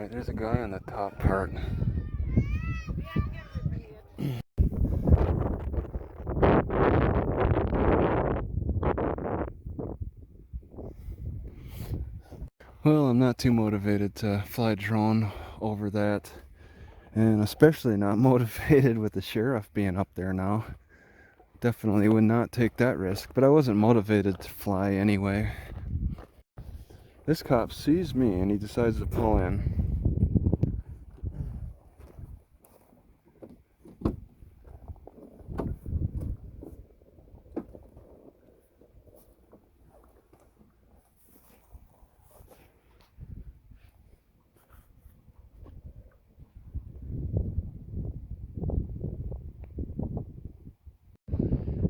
Alright, there's a guy on the top part. Well, I'm not too motivated to fly a drone over that, and especially not motivated with the sheriff being up there now. Definitely would not take that risk, but I wasn't motivated to fly anyway. This cop sees me and he decides to pull in.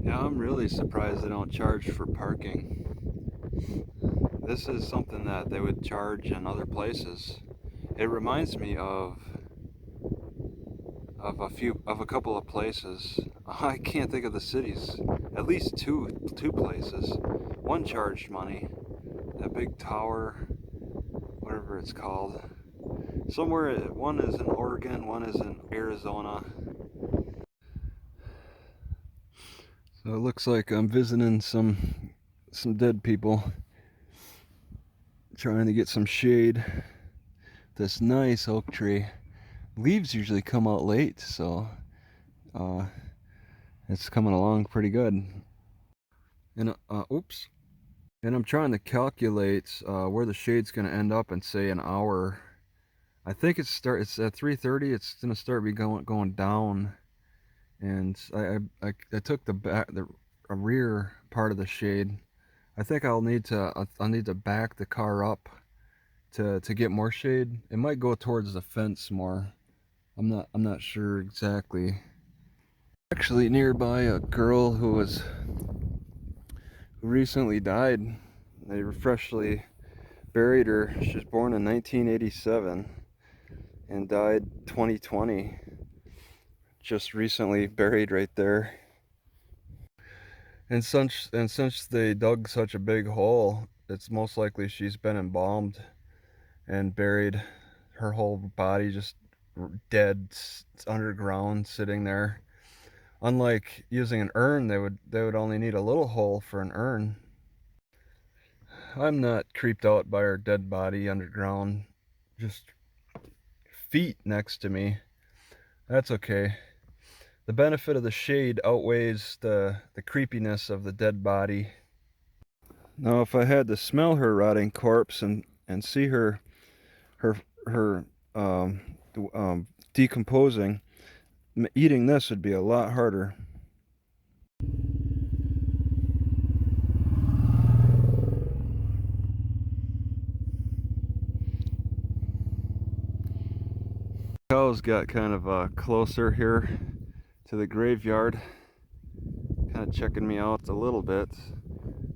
Yeah, I'm really surprised they don't charge for parking. This is something that they would charge in other places. It reminds me of a couple of places. I can't think of the cities. At least two places. One charged money. That big tower, whatever it's called. Somewhere, one is in Oregon, one is in Arizona. So it looks like I'm visiting some dead people, trying to get some shade. This nice oak tree. Leaves usually come out late, so it's coming along pretty good. And oops. And I'm trying to calculate where the shade's going to end up in, say, an hour. I think it's at 3:30. It's going to start going down. And I took the rear part of the shade. I think I'll need to back the car up to get more shade. It might go towards the fence more. I'm not sure exactly. Actually, nearby a girl who recently died. They freshly buried her. She was born in 1987 and died 2020. Just recently buried right there. And since they dug such a big hole, it's most likely she's been embalmed and buried. Her whole body just dead underground, sitting there. Unlike using an urn, they would only need a little hole for an urn. I'm not creeped out by her dead body underground, just feet next to me. That's okay. The benefit of the shade outweighs the creepiness of the dead body. Now, if I had to smell her rotting corpse and see her decomposing, eating this would be a lot harder. Cows got kind of closer here to the graveyard, kind of checking me out a little bit.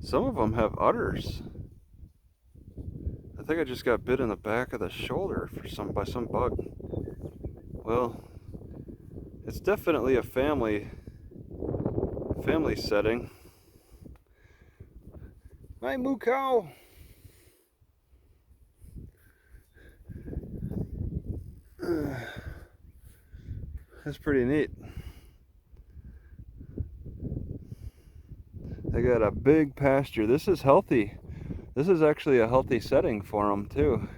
Some of them have udders. I think I just got bit in the back of the shoulder by some bug. Well, it's definitely a family setting. Hi, moo cow. That's pretty neat. They got a big pasture. This is healthy. This is actually a healthy setting for them too.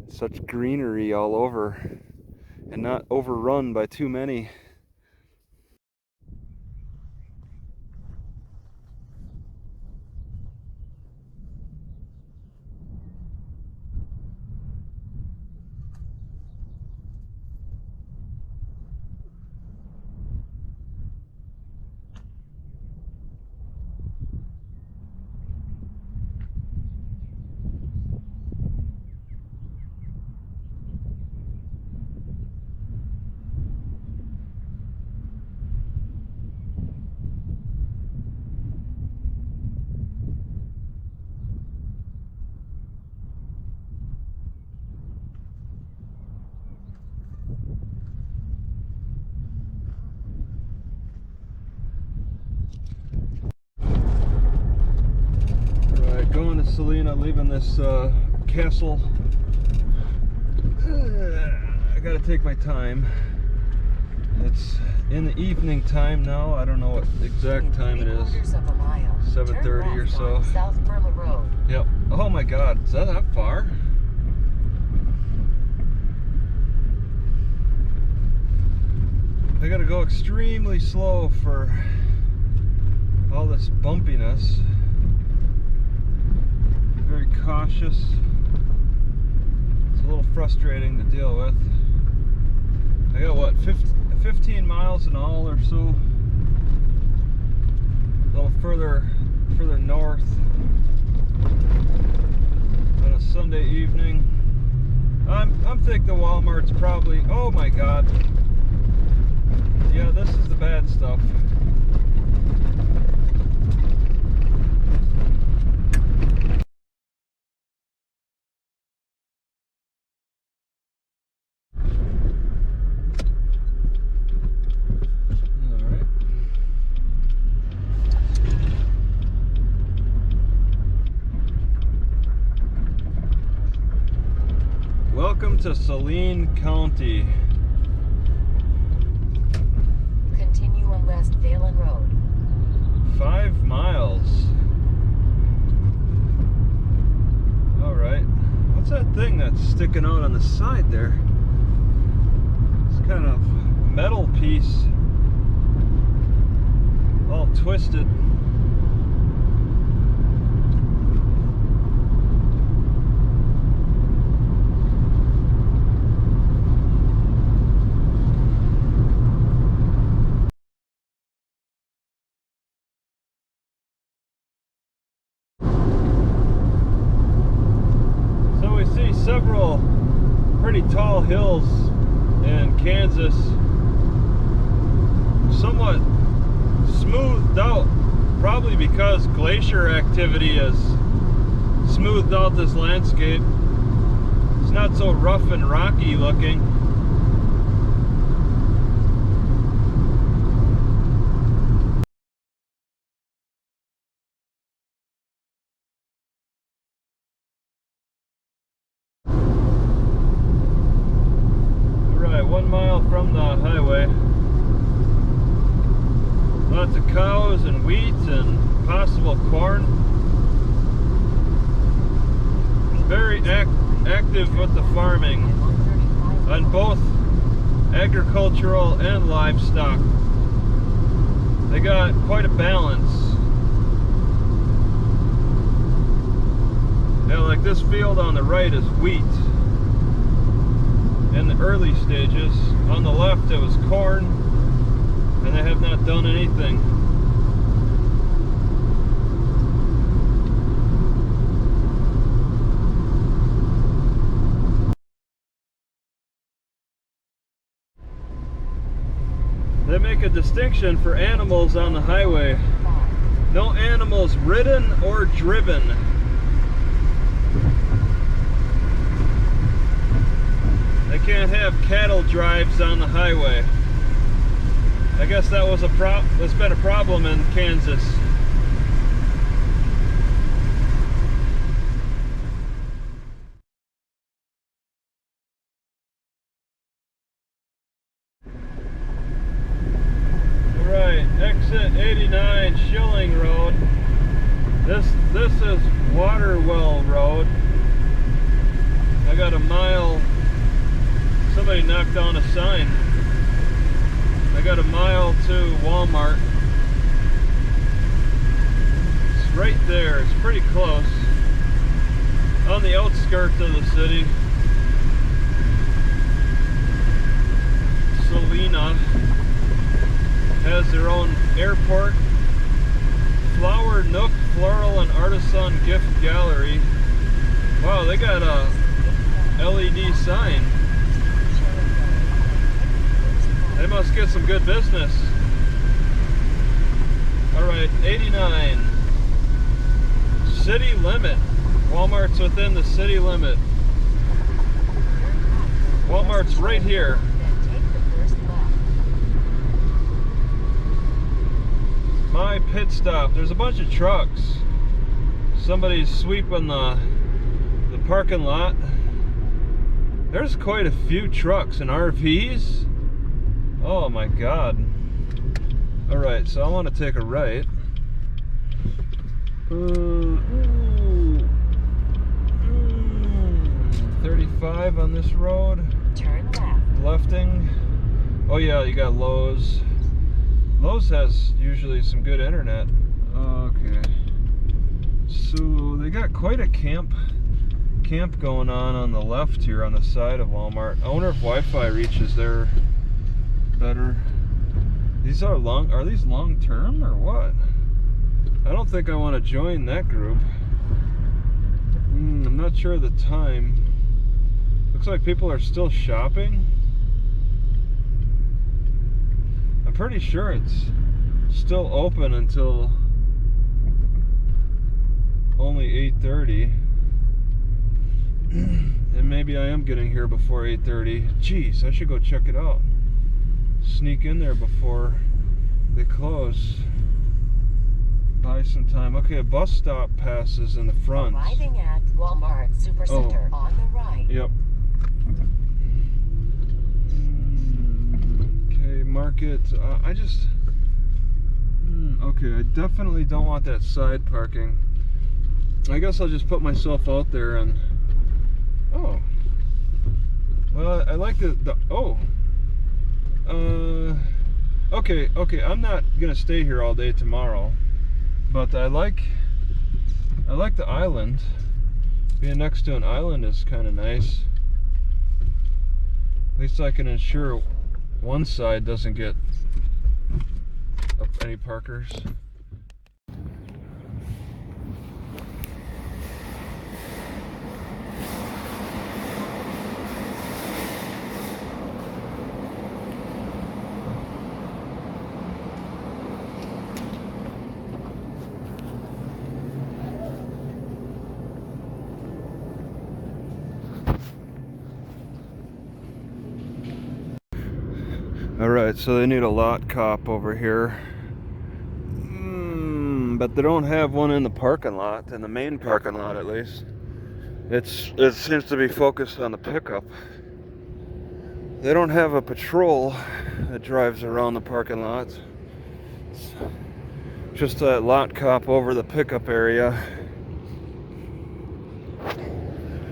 Such greenery all over and not overrun by too many. Going to Salina, leaving this castle. I gotta take my time. It's in the evening time now. I don't know what exact time it is. 7:30 or so. South Burma Road. Yep. Oh my God, is that far? I gotta go extremely slow for all this bumpiness. Very cautious. It's a little frustrating to deal with. I got what, 15 miles in all or so. A little further north on a Sunday evening. I'm thinking the Walmart's probably, oh my God. Yeah, this is the bad stuff. Welcome to Salina County. Continue on West Valen Road. 5 miles. Alright. What's that thing that's sticking out on the side there? It's kind of a metal piece. All twisted. Several pretty tall hills in Kansas, somewhat smoothed out, probably because glacier activity has smoothed out this landscape. It's not so rough and rocky looking. From the highway. Lots of cows and wheat and possible corn. Very active with the farming on both agricultural and livestock. They got quite a balance. Yeah, like this field on the right is wheat in the early stages. On the left it was corn, and they have not done anything. They make a distinction for animals on the highway. No animals ridden or driven. They can't have cattle drives on the highway. I guess that was that's been a problem in Kansas. Alright, exit 89 Schilling Road. This is Waterwell Road. I got a mile. Somebody knocked down a sign. I got a mile to Walmart. It's right there. It's pretty close. On the outskirts of the city. Salina has their own airport. Flower Nook Floral and Artisan Gift Gallery. Wow, they got a LED sign. They must get some good business. Alright, 89. City limit. Walmart's within the city limit. Walmart's right here. My pit stop. There's a bunch of trucks. Somebody's sweeping the parking lot. There's quite a few trucks and RVs. Oh my god. Alright, so I want to take a right. 35 on this road. Turn left. Lefting. Oh yeah, you got Lowe's. Lowe's has usually some good internet. Okay. So they got quite a camp going on the left here on the side of Walmart. I wonder if Wi-Fi reaches there better. These are these long term or what? I don't think I want to join that group. I'm not sure of the time. Looks like people are still shopping. I'm pretty sure it's still open until only 8:30. And maybe I am getting here before 8:30. Jeez, I should go check it out. Sneak in there before they close. Buy some time. Okay, a bus stop passes in the front. Arriving at Walmart Supercenter on the right. Yep. Okay, market. Okay, I definitely don't want that side parking. I guess I'll just put myself out there and... Oh. Well, I like okay, I'm not gonna stay here all day tomorrow, but I like the island. Being next to an island is kind of nice. At least I can ensure one side doesn't get any parkers. Alright, so they need a lot cop over here. But they don't have one in the parking lot, in the main parking lot at least. It seems to be focused on the pickup. They don't have a patrol that drives around the parking lot. It's just that lot cop over the pickup area.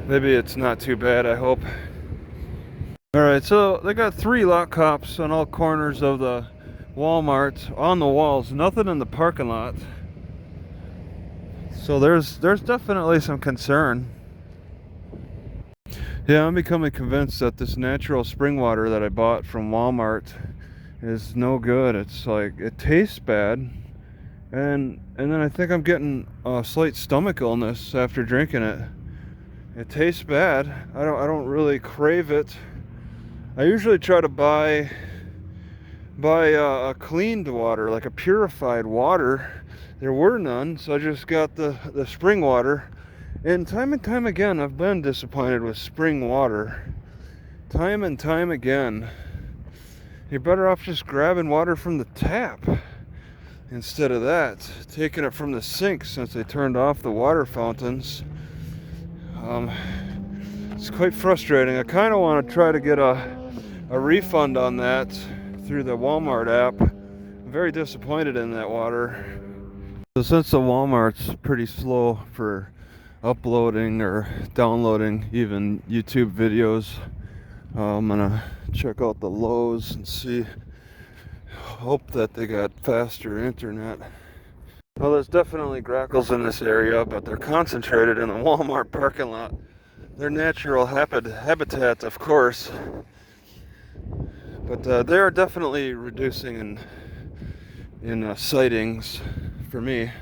Maybe it's not too bad, I hope. Alright, so they got 3 lot cops on all corners of the Walmart, on the walls, nothing in the parking lot. So there's definitely some concern. Yeah, I'm becoming convinced that this natural spring water that I bought from Walmart is no good. It's like, it tastes bad. And then I think I'm getting a slight stomach illness after drinking it. It tastes bad. I don't really crave it. I usually try to buy a cleaned water, like a purified water. There were none, so I just got the spring water. And time again, I've been disappointed with spring water. Time and time again. You're better off just grabbing water from the tap instead of that. Taking it from the sink since they turned off the water fountains. It's quite frustrating. I kind of want to try to get a refund on that through the Walmart app. I'm very disappointed in that water. So since the Walmart's pretty slow for uploading or downloading even YouTube videos, I'm gonna check out the Lowe's and see, hope that they got faster internet. Well, there's definitely Grackles in this area, but they're concentrated in the Walmart parking lot. Their natural habitat, of course, but they are definitely reducing in sightings for me.